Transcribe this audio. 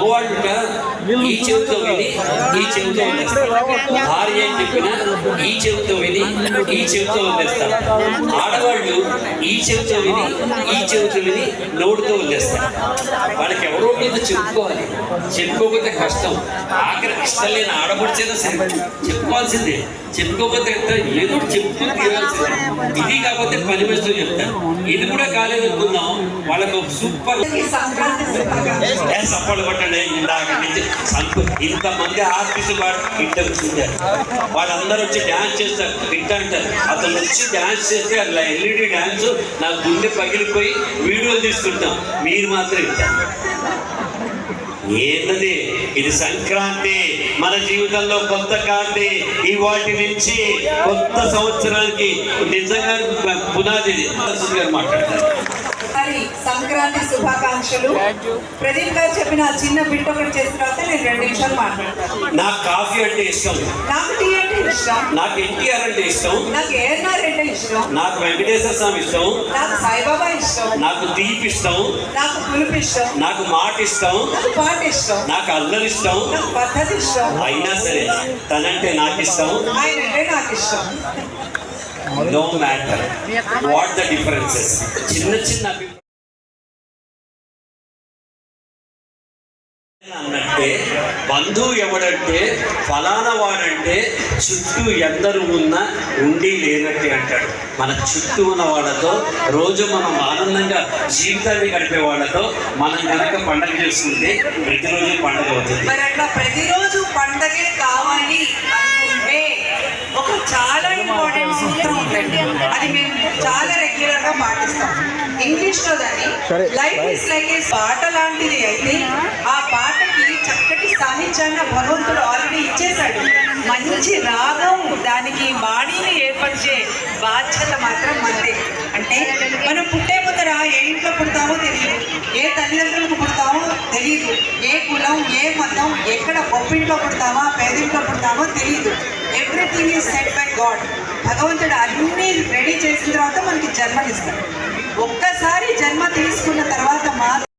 మగవాళ్ళు ఈ చెవితో విని ఈ చెవితో వదిలేస్తారు. భార్య అని చెప్పినా ఈ చెవితో విని ఈ చెవితో వదిలేస్తారు. ఆడవాళ్ళు ఈ చెవితో విని ఈ చెవితో విని నోటితో వదిలేస్తారు. వాళ్ళకి ఎవరో మీద చెప్పుకోవాలి, చెప్పుకోకపోతే కష్టం. ఆఖరి ఇష్టం లేని ఆడపడిచేనా సరే చెప్పుకోవాల్సిందే. చెప్పుకోకపోతే ఏదో చెప్తూ తీరాల్సిందే. ఇది కాకపోతే పని వేస్తూ చెప్తారు. ఇది కూడా కాలేదనుకుందాం, వాళ్ళకు సూపర్ సప్పలు కొట్టండి. ఇందాక నుంచి ఇంతమంది ఆర్టిస్టులు ఇంటర్ వాళ్ళందరూ వచ్చి డ్యాన్స్ చేస్తారు, వింటాంటారు. అతను వచ్చి డ్యాన్స్ చేస్తే అట్లా ఎల్ఈడి డ్యాన్స్ నా గుండె పగిలిపోయి వీడియోలు తీసుకుంటాం. మీరు మాత్రం వింటారు. ఏంటది? ఇది సంక్రాంతి, మన జీవితంలో కొత్త కాంతి. ఈ వాటి నుంచి కొత్త సంవత్సరానికి నిజంగా పునాది గారు మాట్లాడతారు. సంక్రాంతి శుభాకాంక్షలు. ప్రదీప్ గారు చెప్పిన చిన్న బిట్ ఒకటి చేసిన తర్వాత నేను 2 నిమిషాలు మాట్లాడతాను. నాకు కాఫీ అంటే ఇష్టం, నాకు టీ అంటే ఇష్టం, నాకు ఎన్టీఆర్ అంటే ఇష్టం, నాకు ఏఎన్ఆర్ అంటే ఇష్టం, నాకు వెంకటేశ్వర స్వామి ఇష్టం, నాకు సాయిబాబా ఇష్టం, నాకు తీపి ఇష్టం, నాకు పులుపు ఇష్టం, నాకు మాట ఇష్టం, నాకు పాట ఇష్టం, నాకు అల్లరి ఇష్టం, నాకు పద్ధతి ఇష్టం. అయినా సరే తనంటే నాకు ఇష్టం, ఆయన అంటే నాకు ఇష్టం. No matter what the differences. చిన్న చిన్న అన్నట్టే బంధువు ఎవడంటే ఫలానా వాడంటే చుట్టూ ఎందరు ఉన్నా ఉండి లేనట్టే అంటాడు. మన చుట్టూ ఉన్న వాళ్ళతో రోజు మనం ఆనందంగా జీవితాన్ని గడిపే వాళ్ళతో మనం కనుక పండగ చేసుకుంటే ప్రతిరోజు పండగ అవుతుంది. మరి అట్లా ప్రతిరోజు పండగే కావాలి అనుకుంటే ఒక చాలా ఇంపార్టెంట్ సూత్రం ఉంటుంది. అది మేము చాలా రెగ్యులర్ గా పాటిస్తాం. ఇంగ్లీష్ లో దాన్ని లైఫ్ ఇస్ లైక్ ఏ పాట లాంటిది అయితే ఆ పాటకి చక్కటి సాహిత్యాన్ని భగవంతుడు ఆల్రెడీ ఇచ్చేశాడు. మంచి రాగం, దానికి బాణీని ఏర్పరిచే బాధ్యత మాత్రం మనదే. అంటే మనం పుట్టే ముందర ఏ ఇంట్లో పుడతామో తెలియదు, ఏ తల్లిదండ్రులకు పుడతామో తెలియదు, ఏ కులం ఏ మతం ఎక్కడ గొప్పింట్లో పుడతామా పేదింట్లో పుడతామో తెలియదు. Everything is set by God. భగవంతుడు అన్నీ రెడీ చేసిన తర్వాత మనకి జన్మనిస్తాడు. ఒక్కసారి జన్మ తీసుకున్న తర్వాత